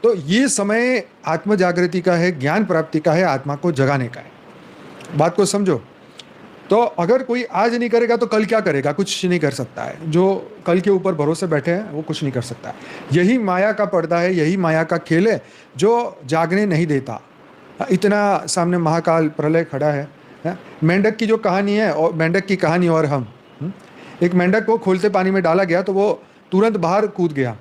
तो ये समय आत्म जागृति का है, ज्ञान प्राप्ति का है, आत्मा को जगाने का है। बात को समझो। तो अगर कोई आज नहीं करेगा तो कल क्या करेगा? कुछ नहीं कर सकता है। जो कल के ऊपर भरोसे बैठे हैं वो कुछ नहीं कर सकता है। यही माया का पर्दा है, यही माया का खेल है जो जागने नहीं देता। इतना सामने महाकाल प्रलय खड़ा है। मेंढक की जो कहानी है, और मेंढक की कहानी और हम, एक मेंढक को खोलते पानी में डाला गया तो वो तुरंत बाहर कूद गया,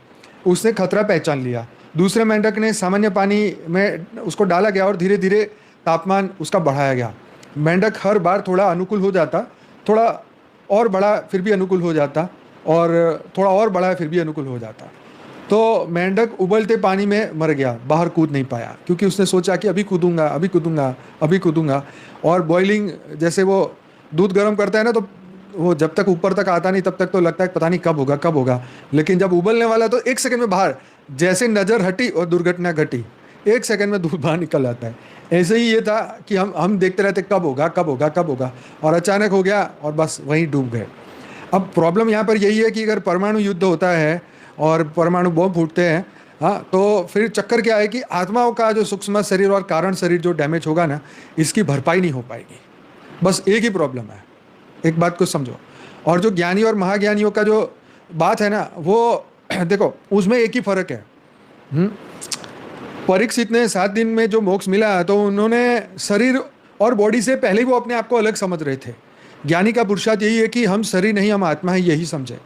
उसने खतरा पहचान लिया। दूसरे मेंढक ने सामान्य पानी में उसको डाला गया और धीरे धीरे तापमान उसका बढ़ाया गया। मेंढक हर बार थोड़ा अनुकूल हो जाता, थोड़ा और बड़ा फिर भी अनुकूल हो जाता, और थोड़ा और बड़ा फिर भी अनुकूल हो जाता। तो मेंढक उबलते पानी में मर गया, बाहर कूद नहीं पाया, क्योंकि उसने सोचा कि अभी कूदूंगा, अभी कूदूंगा, अभी कूदूंगा। और बॉइलिंग, जैसे वो दूध गर्म करता है ना, तो वो जब तक ऊपर तक आता नहीं तब तक तो लगता है पता नहीं कब होगा कब होगा, लेकिन जब उबलने वाला तो 1 सेकंड में बाहर, जैसे नज़र हटी और दुर्घटना घटी, 1 सेकंड में दूध बाहर निकल आता है। ऐसे ही ये था कि हम देखते रहते कब होगा कब होगा कब होगा, और अचानक हो गया और बस वहीं डूब गए। अब प्रॉब्लम यहाँ पर यही है कि अगर परमाणु युद्ध होता है और परमाणु बम फूटते हैं, हाँ, तो फिर चक्कर क्या है कि आत्माओं का जो सूक्ष्म शरीर और कारण शरीर जो डैमेज होगा ना, इसकी भरपाई नहीं हो पाएगी। बस एक ही प्रॉब्लम है, एक बात को समझो। और जो ज्ञानी और महाज्ञानियों का जो बात है ना, वो देखो उसमें एक ही फर्क है। परीक्षित ने 7 दिन में जो मोक्ष मिला तो उन्होंने शरीर और बॉडी से पहले ही वो अपने आप को अलग समझ रहे थे। ज्ञानी का पुरुषार्थ यही है कि हम शरीर नहीं, हम आत्मा है, यही समझे।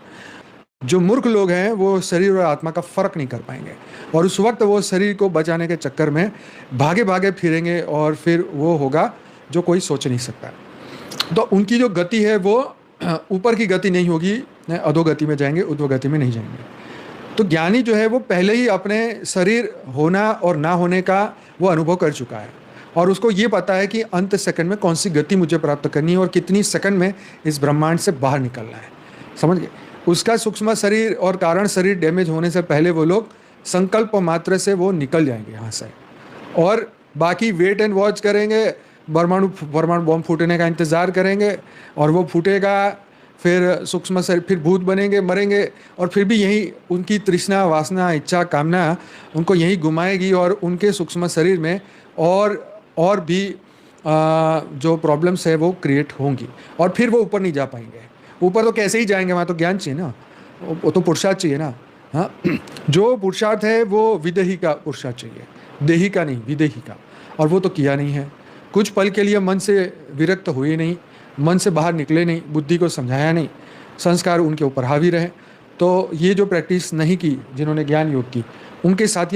जो मूर्ख लोग हैं वो शरीर और आत्मा का फर्क नहीं कर पाएंगे, और उस वक्त वो शरीर को बचाने के चक्कर में भागे भागे फिरेंगे, और फिर वो होगा जो कोई सोच नहीं सकता। तो उनकी जो गति है वो ऊपर की गति नहीं होगी, अधोगति में जाएंगे, उद्वगति में नहीं जाएंगे। तो ज्ञानी जो है वो पहले ही अपने शरीर होना और ना होने का वो अनुभव कर चुका है, और उसको ये पता है कि अंत सेकंड में कौन सी गति मुझे प्राप्त करनी है और कितनी सेकंड में इस ब्रह्मांड से बाहर निकलना है। समझ गए? उसका सूक्ष्म शरीर और कारण शरीर डैमेज होने से पहले वो लोग संकल्प मात्र से वो निकल जाएंगे यहाँ से, और बाकी वेट एंड वॉच करेंगे, परमाणु बम फूटने का इंतज़ार करेंगे, और वो फूटेगा, फिर सूक्ष्म शरीर, फिर भूत बनेंगे, मरेंगे, और फिर भी यही उनकी तृष्णा, वासना, इच्छा, कामना उनको यही घुमाएगी, और उनके सूक्ष्म शरीर में और भी जो प्रॉब्लम्स है वो क्रिएट होंगी, और फिर वो ऊपर नहीं जा पाएंगे। ऊपर तो कैसे ही जाएंगे, वहाँ तो ज्ञान चाहिए ना, वो तो पुरुषार्थ चाहिए ना। हाँ, जो पुरुषार्थ है वो विदेही का पुरुषार्थ चाहिए, देही का नहीं, विदेही का, और वो तो किया नहीं है। कुछ पल के लिए मन से विरक्त हुए नहीं, मन से बाहर निकले नहीं, बुद्धि को समझाया नहीं, संस्कार उनके ऊपर हावी रहे। तो ये जो प्रैक्टिस नहीं की जिन्होंने ज्ञान योग की, उनके साथ ये